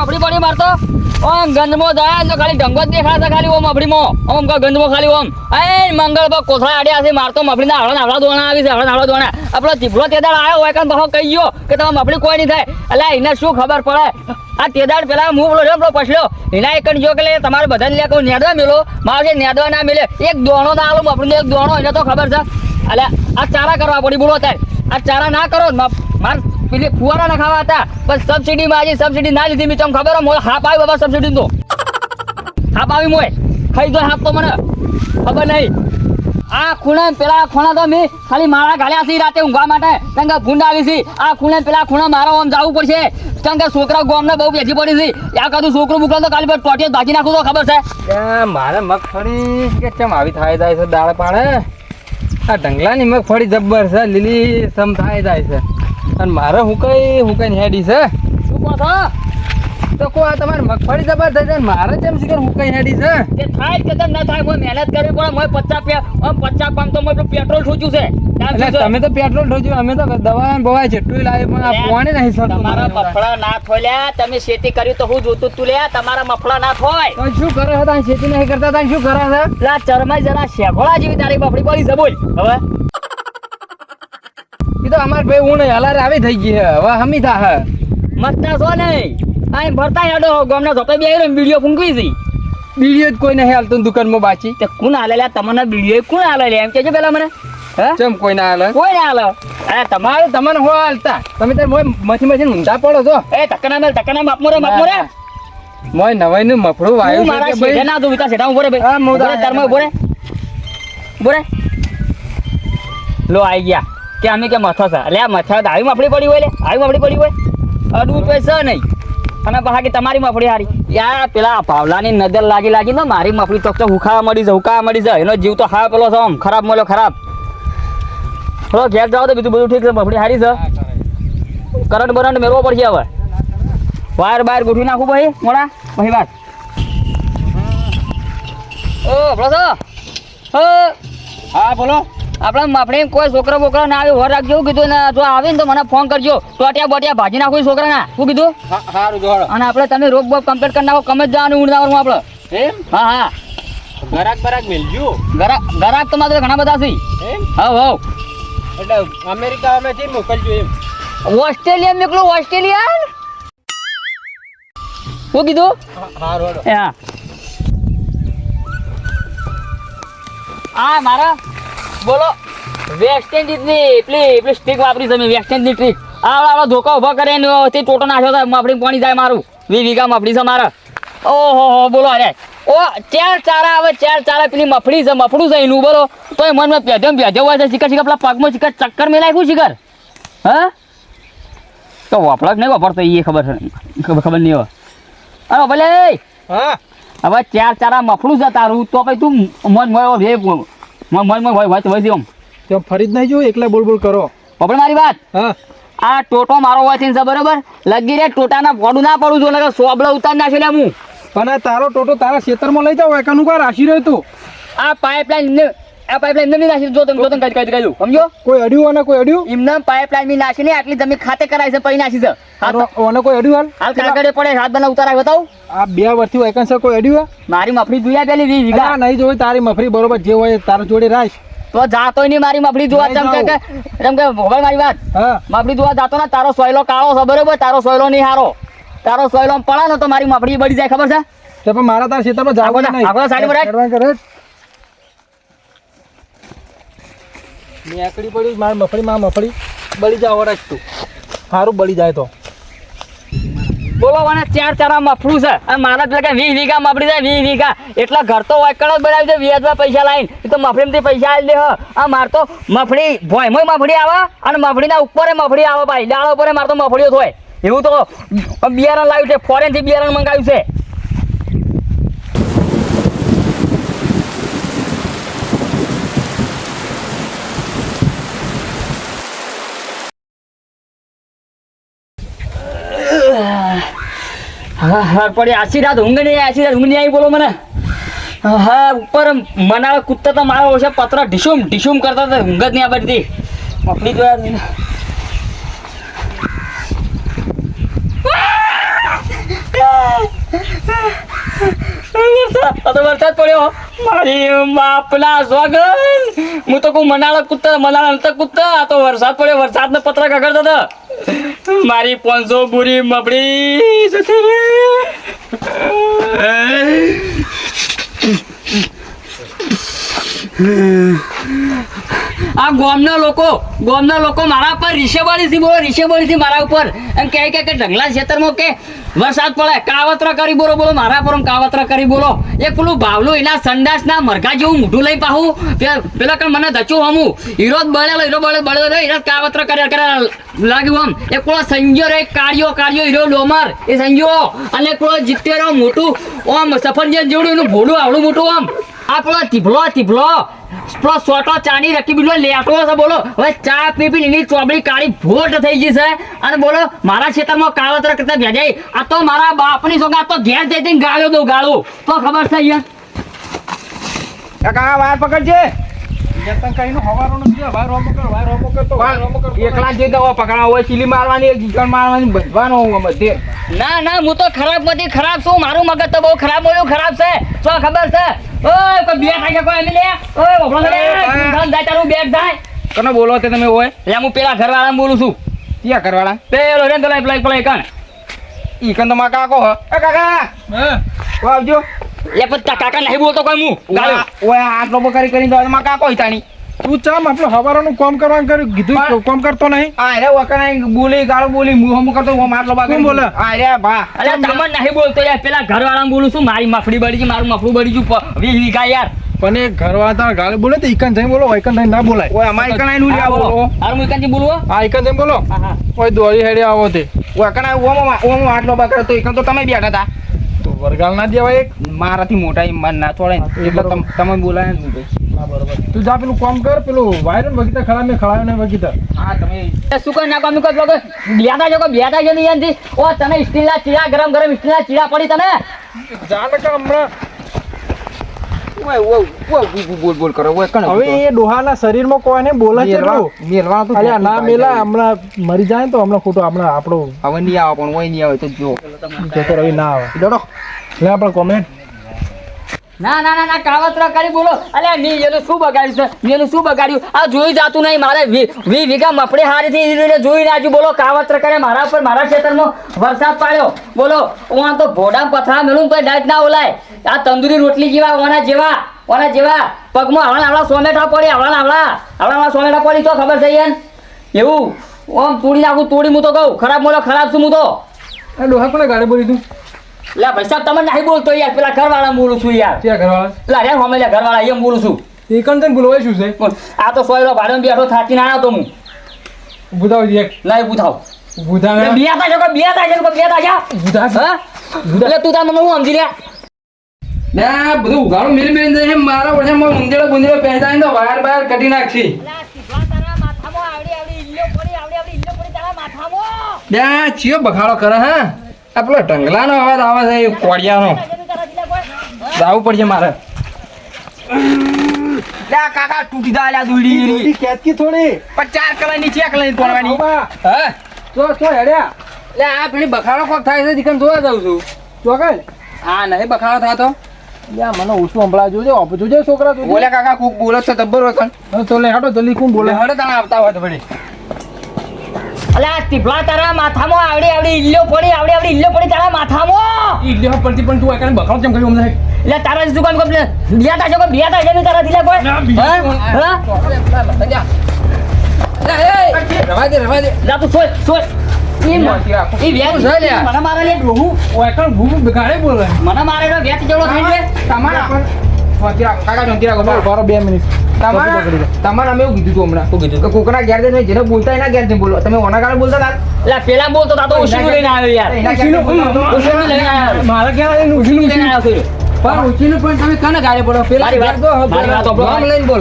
મફળી પડી મારતો ઓમ ગંદમો જાય તો ખાલી ઢંગો જ દેખાશે ખાલી ઓમ મફળીમાં ઓમ કો ગંદમો ખાલી ઓમ એ મંગળ પર કોથળા આડ્યા છે મારતો મફળીના હળા દોણા આવી છે હળા દોણા આપણો ચીભડો તેદાડ આવ્યો હોય કાન બહો કહી ગયો કે તમારે મફળી કોઈ નહીં થાય એટલે એને શું ખબર પડે આ તેદાડ પેલા હું બોલો છો પછલ્યો એના એક જો કે તમારે બધાને લે કહું નેદવા મેલો મારે નેદવા ના મેલે એક દોણો ના આલો મફળીનો એક દોણો એને તો ખબર છે એટલે આ ચારા કરવા પડી બોલો ત્યારે આ ચારા ના કરો માર પેલી ફુવારા ના ખાવા હતા પણ સબસિડીમાં આજે સબસિડી ના લીધી મેં તમને ખબર હોય હાપ આવી બાબા સબસિડી તો હાપ આવી મોય ખાઈ દો હાપ તો મને ખબર નહીં આ ખૂણે પેલા ખૂણા તો મેં ખાલી મારા ગાળ્યા છે રાતે ઊંઘવા માટે કારણ કે ભૂંડ આવી છે આ ખૂણે પેલા ખૂણા મારો આમ જવું પડશે કારણ કે છોકરા ગોમને બહુ બેસી પડી છે યા કાદું છોકરું મોકલો તો કાલે ટોટીએ ભાજી નાખું તો ખબર છે મારે મગફળી કે ચમ આવી થાય જાય છે દાળ પાડે આ ઢંગલાની મગફળી જબ્બર છે લીલી સમ થાય જાય છે અને મારે હુકાઈને હેડી છે શું કહો છો તો કો આ તમારે મગફળી જબર થઈ જાય મારે કેમ શીખર હુકાઈને હેડી છે કે થાય કે તેમ ના થાય મહેનત કરવી પડે મોય 50 પામ તો મોય પેટ્રોલ ઠોચ્યું છે એટલે તમે તો પેટ્રોલ ઠોચ્યું અમે તો દવા બવા જેટલું લાવે પણ આ પોણી નહીં સર તમારા મફળા ના થોલ્યા તમે ખેતી કરી તો હું જોતું તું લે તમારા મફળા ના થોય તો શું કરે હતા ખેતી નહીં કરતા હતા શું કરે છે પેલા ચરમાઈ જરા શેઘોળા જેવી તારી મફળી પડી છે બોલ હવે એ તો અમાર ભાઈ હું નહીં હલારે આવી થઈ ગઈ હવે હમી થા હે મતના છો નહીં આ ભરતા હેડો ગામના ધોપે બે આવીને વિડીયો ફૂંકવી છે બીડીઓ જ કોઈ નહીં હાલતું દુકાનમાં બાચી તે કોણ હાલે લે તમને વિડીયો કોણ હાલે લે એમ કેજો પેલા મને હે ચમ કોઈ ના હાલે કોઈ ના હાલે અરે તમારે તમને હો હાલતા તમે તો મોય મથી ઊંધા પડો છો એ ટકના માપમોરે મોય નવાઈ નું મફળું વાયુ મારા છે કે શેઠે ના દઉં વિતા શેઠા ઉભો રે હા, ભાઈ હું ઉભો રે તારમાં ઉભો રે ઉભો રે લો આઈ ગયા કે અમે કે મથો છે એટલે આ મથા આવી મફળી પડી હોય લે આવી મફળી પડી હોય અડવું પૈસા નહીં અને પાછા કે તમારી મફળી હારી યાર પેલા પાવલાની નજર લાગી ને મારી મફળી તો હુકાવા મળી જાય એનો જીવ તો હા પેલો છે આમ ખરાબ મળ્યો ખરાબ થોડો ઘેર જાઓ તો બીજું બધું ઠીક છે મફળી હારી છે કરંટ બરંટ મેળવો પડશે હવે વાયર બાયર ગોઠવી નાખું ભાઈ મોડા ભાઈ વાત ઓ બોલો હા બોલો આપણે મફળી કોઈ છોકરો બોકરો ના આવ્યો હોર રાખજો એવું કીધું ને જો આવે ને તો મને ફોન કરજો ટોટિયા બોટિયા ભાજી નાખું છોકરાના શું કીધું સારું જોડો અને આપણે તમે રોગ બોગ કમ્પ્લીટ કરી નાખો કમે જ જવાનું ઊંડવાનું આપણે એમ હા ગરાક મેલજો ગરાક તો માત્ર ઘણા બધા છે એમ હવ એટલે અમેરિકા અમેથી મોકલજો એમ ઓસ્ટ્રેલિયા મોકલું ઓસ્ટ્રેલિયા શું કીધું સારું હા આ મારા બોલો વેસ્ટ ઇન્ડિઝની પેલી સ્ટ્રીક વાપરી છે મેં વેસ્ટ ઇન્ડિઝની સ્ટ્રીક આવડો ધોકા ઉભા કરે ને તે ટોટો નાખ્યો થાય મફળી પાણી જાય મારું 20 વીઘા મફળી છે મારા ઓહો બોલો અરે ઓ ચાર ચારા પેલી મફળી છે મફળું છે એનું બોલો તો એ મનમાં ભેજમ હોય છે શિખર પેલા પગમાં શિખર ચક્કર મેં નાખ્યું શિખર હા તો વાપરક નહીં વાપરતો એ ખબર નહીં હવે અરે ભલે હા હવે ચારા મફળું છે તારું તો પછી તું મન હોય તો આમ તો ફરી જ નહીં જો એકલા બોલ કરો આપણે મારી વાત હા આ ટોટો મારો હોય છે બરોબર લગી રે ટોટાના ફોડું ના પડું છું સોબળો ઉતાર નાખ્યો લે હું પણ આ તારો ટોટો તારા ખેતરમાં લઈ જાવ એકાનું કા રાશી રહ્યો તું આ પાઇપલાઇન નહીં નાખી જો તમે કહી દઉં સમજો કોઈ અડ્યું અને કોઈ અડ્યું એમને પાઇપલાઇન બી નાખી ને આટલી જમીન ખાતે કરાય છે પછી નાખી છે ઓને કોઈ અડ્યું હાલ કાગળે પડે હાથ બના ઉતારાય બતાવું આ 2 વર્ષથી વેકન્સી કોઈ અડ્યું મારી મફળી જોયા પેલી 20 વીઘા નહીં જોઈ તારી મફળી બરોબર જે હોય તારો જોડે રાખ તો જાતો નહીં મારી મફળી જોવા જેમ કે ભોગલ મારી વાત હા મફળી જોવા જાતો ને તારો સોયલો કાળો છે બરોબર તારો સોયલો નહીં હારો તારો સોયલો પડે ને તો મારી મફળી બળી જાય ખબર છે તો પણ મારા તારા ખેતરમાં જાવ નહીં આગળ સાઈડમાં રાખ નીકળી પડી મારી મફળી બળી જાવ રાખ તું સારું બળી જાય તો બોલો મને ચારા મફળું છે અને મારા પેલા કે 20 વીઘા મફળી જાય 20 વીઘા એટલા ઘર તો વાયકડ જ બનાવી દે વ્યાજમાં પૈસા લાવીને એ તો મફળીમાંથી પૈસા આવી દે આ માર તો મફળી ભોયમાં મફળી આવે અને મફળીના ઉપર મફળી આવે ભાઈ ડાળો ઉપર માર તો મફળીઓ થાય એવું તો બિયારણ લાવ્યું છે ફોરેનથી બિયારણ મંગાવ્યું છે હા પડી આશીર્વાદ ઊંઘ નહીં આવી બોલો મને હા ઉપર મનાળો કૂદતા તો મારો ઓછા પતરા ઢીશુમ કરતા હતા ઊંઘ જ નહીં આ બધી મફળી જોયા વરસાદ પડ્યો મારી બાપના સોગન હું તો કોઈ મનાળા કૂદતા આ તો વરસાદ પડ્યો વરસાદનો પત્ર કગડતો હતો મારી 500 બુરી મબડી જતી રે આ ગામના લોકો મારા પર રીશેબળી મારા ઉપર એમ કહે કે ઢગલા ખેતરમાં કે વરસાદ પડે કાવતરા કરી બોલો મારા પર કાવતરા કરી બોલો એક પેલું ભાવલું એના સંડાસના મરઘા જેવું મોઢું લઈ પાહું પેલા કે મને ધચું હમું હીરો બળેલો હીરો કાવતરા કર્યા લાગ્યું આમ એક પેલો સંજો રે કાળિયો હીરો લોમર એ સંજો અને પેલો જીતેરો મોટું આમ સફરજન જેવડું એનું ભોડું આવડું મોટું આમ આ પેલો તીભલો પેલો સોટો ચાની રખી બીલો લેટો છે બોલો હવે ચા પી એની ચોબડી કાળી ભોટ થઈ ગઈ છે અને બોલો મારા ખેતરમાં કાવતરા કરતા ભેજાઈ આ તો મારા બાપની સોગા આ તો ઘેર જઈને ગાળું તો ખબર છે યાર કાકા વાર પકડજે એકલા જ જઈ પકડા હોય સિલી મારવાની ગીકણ મારવાની બધવાનો બધે ના હું તો ખરાબ છું મારું મગજ તો બહુ ખરાબ છે તો ખબર છે ઓય કોઈ બે થાય કોઈ એમ લે ઓય ઓભળો લે જાય તારું બેગ જાય કને બોલો તે તમે ઓય લે હું પેલા ઘરવાળાને બોલું છું ક્યાં ઘરવાળા પેલો રે તો પેલા એકણ ઈકન તો મારા કાકો હે કાકા ઓ આવજો લે પણ કાકા નહીં બોલતો કોઈ હું ગાળો ઓય આટલો બકરી કરીને તો મારા કાકો ઈતાણી તું ચામ આપણે હવારાનું કામ કરવાનું કર્યું કીધું કામ કરતો નહીં આ રે વકણા બોલી ગાળો બોલી હું કરતો હું આટલો બકરી કોણ બોલે આ રે ભા અલે તમને નહીં બોલતો યાર પેલા ઘરવાળાને બોલું છું મારી મફડી બળી છે મારું મફડું બળી ગયું 20 વીઘા યાર પણ એ ઘરવાળા ગાળી બોલે તો ઈકન જઈને બોલો ઈકન જઈને ના બોલાય ઓય અમારી કણાઈ નું લ્યા બોલો હારું હું એકાંતી બોલું હા ઈકન જઈને બોલો હા ઓય દોરી હેડે આવો તે વકણા ઓમ આટલો બકરો તો ઈકન તો તમે બેઠા હતા તો વરગાળ ના દેવાય એક મારાથી મોટા મન ના છોડે એટલે તમે બોલાય ને ના બરોબર તું જા પેલું કામ કર પેલું વાયરન બગીતા ખરા મેં ખળાયો ને બગીતા હા તમે શું કર નાખો અમુક લોકો બેઠા છે ને યાનથી ઓ તને સ્ટીલના ચીડા ગરમ સ્ટીલના ચીડા પડી તને જા ને કે હમણાં બોલ કરો ઓય કણ હવે એ ડોહાના શરીરમાં કોઈને બોલે છે મેલવા તો અલ્યા ના મેલા હમણાં મરી જાય ને તો હમણાં ખોટો આપણે આપણો હવે નહીં આવે પણ ઓય નહીં આવે તો જો જતો રવિ ના આવે જોડો લે આપણે કોમેન્ટ ના કાવતરા કરી બોલો અલ્યા ની એનું શું બગાડ્યું આ જોઈ જાતું નહીં મારે 20 વીઘા મફળી હારીથી જોઈ રાજુ બોલો કાવતરા કરે મારા ઉપર મારા ખેતરમાં વરસાદ પાડ્યો બોલો ઓના તો ભોડા પથરા મેલું તો ડાયટ ના ઓલાય આ તંદુરી રોટલી જેવા ઓના જેવા પગમાં આવડા સોમેઠા પડી આવડા સોમેઠા પડી તો ખબર છે યાર એવું ઓમ તોડી નાખું હું તો કહું ખરાબ છું હું તો એ ડોહા કોને ગાડી બોલી તું લે ભાઈ સાહેબ તમે નહીં બોલતો યાર પેલા ઘરવાળા બોલું છું યાર ક્યાં ઘરવાળા પેલા રે હમે ઘરવાળા એમ બોલું છું ઈકન જઈને બોલવાય શું છે આ તો સોયરો ભાડે બેઠો થાકીને આવ્યો તો હું બુધાવ એક નહીં પૂછાવ બુધા બે જા બુધા હા એટલે તું તાર મને હું સમજી લે ના બધું ઉઘાડું મેલી જઈને મારા ઓછામાં ગુંજેલો પહેરતા તો બહાર કાઢી નાખી ત્યાં ચિયો બખાડો કરે હા આ પેલો ઢંગલાનો અવાજ આવે છે એ કોડિયાનો જાવું પડશે મારે કાકા તૂટી દા દુડી કેતકી થોડી 50 કલર ની ચેક લઈને તોડવાની હા તો હેડ્યા લે આ પેલી બખાડો કોક થાય છે દીકન જોવા જાઉં છું ચોકલ હા નહીં બખાડો થતો યા મને ઓછું હંભળા જોજે છોકરા તું બોલે કાકા કોક બોલે છે તબ્બર વખત તો લે હાડો જલ્દી કોણ બોલે હડે તને આવતા હોય તો વળી અલ્યા તીભલા તારા માથામાં આવડી ઈલ્લો પડી તારા માથામાં ઈ લેવા પડતી પણ તું આ કારણે બખાડો કેમ કર્યું અમને એટલે તારા શું કામ કપલે બિયાતા છે તારા દિલે કોઈ રવા દે લા તું સોય ઈ વ્યાજ છે લે. મને મારે લે ડોહું ઓય કાણ ભૂખ બગાડે બોલે મને મારે એનો વ્યાજ જેવડો થઈ જાય તમારા કાકા જોંતી રાખો બારો 2 મિનિટ તમારે અમે એવું કીધું હતું હમણાં કે કોકના ઘેર જઈને જેને બોલતા એના ઘેર જઈને બોલો તમે ઓના કારણે બોલતા હતા એટલે પેલા બોલતો તા તો ઉશીનું લઈને આવ્યો યાર એના ઘેર જઈને બોલતા હતા. ઉશીનું લઈને આવ્યો મારે ક્યાં આવીને ઉઠીને લઈને આવ્યો છું. પણ ઉછીનું પણ તમે કને ગાળે બોલો પેલા મારી વાત સાંભળો.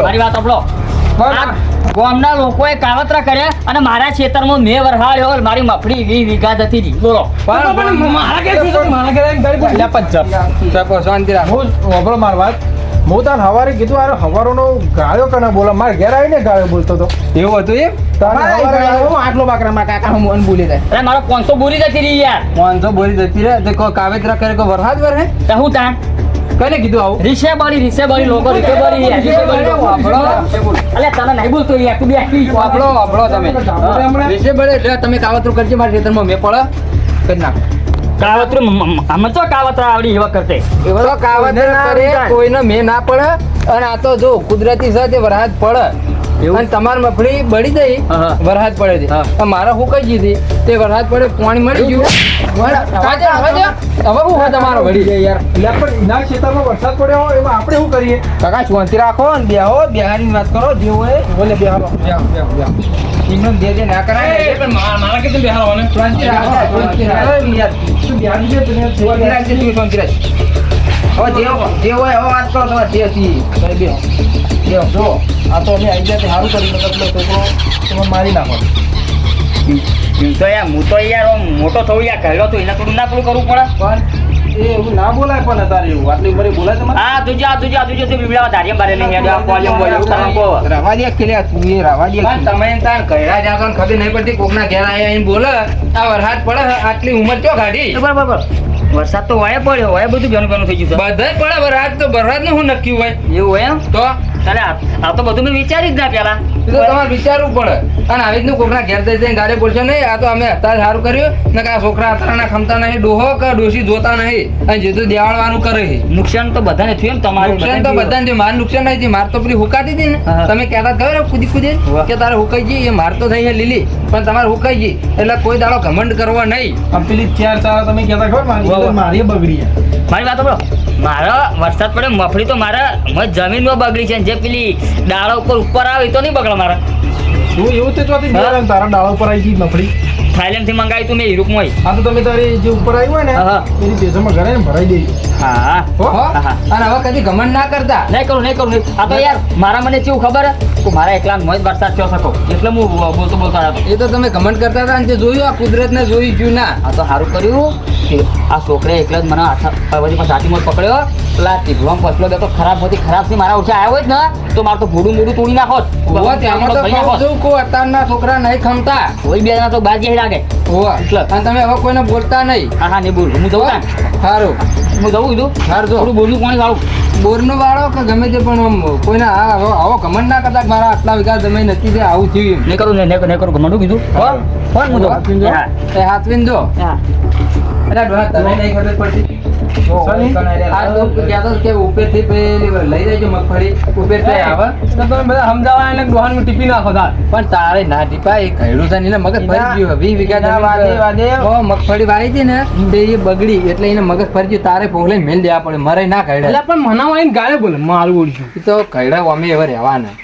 મારી વાત સાંભળો. આ ગામના લોકોએ કાવતરા કર્યા અને મારા ખેતરમાં મેં વરહાળ્યો મારી મફળી 20 વીઘા જતી રહી બોલો મારા ઘેર મારા ઘેર આવીને ગાડી બોલી શાંતિ રાખો હું વાપરો માર વાત હું તાન હવારે કીધું અરે હવારોનો ગાળ્યો કને બોલા મારે ઘેર આવીને ગાળ્યો બોલતો તો એવું હતું એમ તારે હવારે ગાળ્યો, આટલો બાકરામાં કાકા હું મન બોલી જાય. અરે મારો 500 બોરી જતી રહી યાર. 500 બોરી જતી રહે તો કોઈ કાવેતરા કરે કોઈ વરસાદ વરહે તો હું તાણ કને કીધું આવું રીસે બળી લોકો રીસે બળી યાર, રીસે બળી લોકો. અલે તને નહીં બોલતો યાર, તું બેસી વાપરો તમે વિશે બળે એટલે તમે કાવતરું કરજો મારા ખેતરમાં મેં પડે કરી નાખો કાવતરું અમે તો કાવતરા આવડી એવા કરતે. તો કાવતર કરે કોઈને મેં ના પડે અને આ તો જો કુદરતી છે તે વરસાદ પડે એવું? અને તમાર મફળી બળી જઈ હા. વરસાદ પડે છે હા. અને મારે હુકાઈ ગઈ હતી તે વરસાદ પડે પાણી મળી ગયું હવે શું હોય તમારો વળી યાર એટલે પણ એના ક્ષેત્રમાં વરસાદ પડ્યો હોય એમાં આપણે શું કરીએ? કાકા શાંતિ રાખો ને બેહો બિહારની વાત કરો જે હોય બોલે બેહારો એમને દે ના કરાય પણ મારા કે તમે બેહારો ને શાંતિ રાખો શાંતિ રાખો તું બેહારી દે તને શાંતિ રાખજે તું શાંતિ રાખ હવે જે હોય હવે વાત કરો તમારે જે હતી તમે બેહો જો આ તો અમે આવી જાય સારું કરી મતલબ છોકરો તમે મારી નાખો. તો યાર હું તો યાર આમ મોટો થયું યાર કહેલો તો એના થોડું ના થોડું કરવું પડે. પણ એ એવું ના બોલાય પણ તારે એવું આટલી ઉંમરે બોલાય તમારે? હા તુજે તે બીબડા ધારિયમ બારે નહીં હેડો આ કોલિયમ બોલ એવું તમે કહો. રવા દે કે લે તું એ રવા દે તમે તાર કઈડા જાતો ને ખબર નહીં પડતી કોકના ઘેર આયા એને બોલે આ વરસાદ પડે આટલી ઉંમર ક્યાં કાઢી બરાબર વરસાદ તો વાય પડ્યો વાય બધું બેનું થઈ ગયું બધા પડે વરસાદ તો વરસાદ નું શું નક્કી હોય છે એવું હોય એમ તો તારે આ તો બધું મેં વિચારી જ ના પેલા એ તો તમારે વિચારવું પડે અને આવી રીતનું કોકના ઘેર જઈને ગાડી બોલશો નહીં આ તો અમે અત્યારે સારું કર્યું ને કે આ છોકરા અત્યારના ખમતા નહીં ડોહો કે ડોશી જોતા નહીં અને જેતું દેવાળવાનું કરે છે નુકસાન તો બધાને થયું ને તમારું નુકસાન તો બધાને થયું. મારે નુકસાન નહીં થયું. મારે તો પેલી હુકાતી હતી ને હા. તમે કહેતા ખબર કૂદી વાહ. કે તારે હુકાઈ ગઈ એ માર તો થઈ છે લીલી પણ તમારે હુકાઈ ગઈ એટલે કોઈ દાડો ઘમંડ કરવો નહીં. આમ પેલી ચાર ચાર તમે કહેતા ખબર વાહ, વાહ. મારી બગડી મારી વાત સાંભળો મારા વરસાદ પડે મફળી તો મારા જમીનમાં બગડી છે ને જે પેલી ડાળો ઉપર આવે એ તો નહીં બગડે મારા. શું એવું તે ચોથી હા. તારા ડાળા ઉપર આવી ગઈ મફળી. થાઈલેન્ડ થી મંગાવી તું મેં યુરોપમાં આ તો તમે તારી જે ઉપર આવી હોય ને હા. એની પેજમાં ઘરે ને ભરાઈ દઈ. હા હો? હા. અને હવે કદી ઘમંડ ના કરતા. નહીં કરું આ તો યાર મારા મને કેવું ખબર હે? કે મારા એકલા મોજ વરસાદ થયો શકો એટલે હું બોલતો હતો. એ તો તમે ઘમંડ કરતા હતા ને જે જોયું આ કુદરતને જોઈ ગયું ના આ તો સારું કર્યું કે આ છોકરે એકલા જ મને પછી સાચીમાં પકડ્યો પેલા ટીભડો પસલો તો ખરાબ થી મારા ઓછા આવ્યો હોય જ ને તો મારું તો ભૂડું મૂડું તોડી નાખો હોવા ત્યાંમાં તો કહું છું કે અત્યારના છોકરા નહીં ખમતા કોઈ બે જણા તો બાર જેવી લાગે. હોવા એટલે. અને તમે હવે કોઈને બોલતા નહીં હા નહીં બોલ હું જવું કાં? સારું હું જવું કીધું સારું જો થોડું બોલનું કોણ સારું બોરનો વાળો કે ગમે તે પણ આમ કોઈને આવો ઘમંડ ના કરતા કે મારા આટલા વીઘા જમીન નથી તે આવું થયું એમ. નહીં કરું ઘમંડું કીધું કોણ હું જવું હા એ હાથવીન જો હા અરે ડોહા તને નહીં ખબર પડતી સની? આ તો કહેતો કે ઉપરથી પેલી લઈ જજો મગફળી ઉપરથી આવે તમે બધા સમજાવવા એને ડોહાનું ટીપી નાખો તાર. પણ તારે ના ટીપા એ કહેલું છે ને એને મગજ ફરી ગયું 20 વીઘા ના, વાદે, વાદે. જમીન મગફળી વાવી હતી ને તે એ બગડી એટલે એને મગજ ફરી ગયું તારે પોહલે મેલ દેવા પડે મરે ના કહેડા પણ મનાવા આવીને ગાળે બોલે મારું ઓળખ્યું. એ તો કહેડા અમે એવા રહેવાના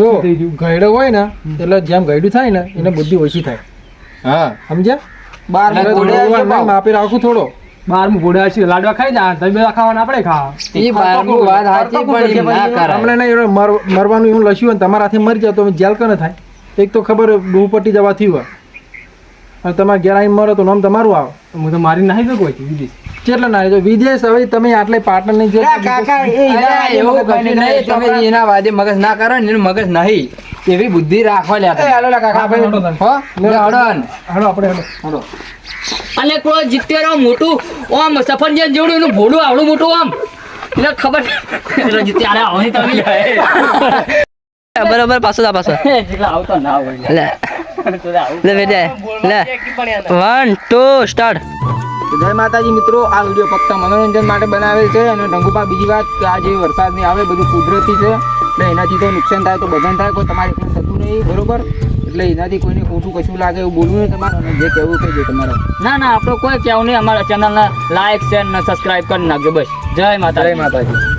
જો ગયડો હોય ને એટલે જેમ ગયડું થાય ને એને બુદ્ધિ ઓછી થાય હા સમજ્યા? એટલે ઘોડિયા છે માપે રાખું થોડો બારમું ઘોડા છે લાડવા ખાઈ જા તમે બધા ખાવાના આપણે ખાવા. એ બારમું વાત સાચી પણ એમ ના કરાય. હમણાં નહીં એવડે મરવાનું એવું લસ્યું હોય ને તમારા હાથે મરી જાય તો જેલ કને થાય? એક તો ખબર ડૂ પટી જવા થયું હોય અને તમારે ઘેર આવીને મરો તો નામ તમારું આવે. હું તો મારી નાખી શકું હોય વિદેશ કેટલા ના તો વિદેશ હવે તમે આટલે પાટણ નહીં અરે એવું કશું નહીં, તમે એના વાદે મગજ ના કરો ને એનું મગજ નહીં એવી બુદ્ધિ રાખવા લ્યા તમે. હો? લે હળો ને. હાલો આપણે હાલો. અને કોઈ જીત્યો મોટું આમ સફરજન જેવડું એનું ભોડું આવડું મોટું આમ એટલે ખબર એટલે જીત્યા આલે આવની તમે બરોબર પાછો જેટલા આવતો ના હોય લે લે બેટા લે 1 2 સ્ટાર્ટ. જય માતાજી મિત્રો, આ વિડીયો ફક્ત મનોરંજન માટે બનાવેલ છે અને ડંગુપા બીજી વાત કે આ જે વરસાદ નહીં આવે બધું કુદરતી છે એટલે એનાથી તો નુકસાન થાય તો બધાને થાય કોઈ તમારે એકલું થતું નહીં બરોબર એટલે એનાથી કોઈને ખોટું કશું લાગે એવું બોલવું નહીં તમારે અને જે કહેવું કહી દે તમારે. ના આપણે કોઈ કહેવું નહીં અમારા ચેનલને લાઈક શેર ને સબસ્ક્રાઇબ કરી નાખજો બસ જય માતા જય માતાજી.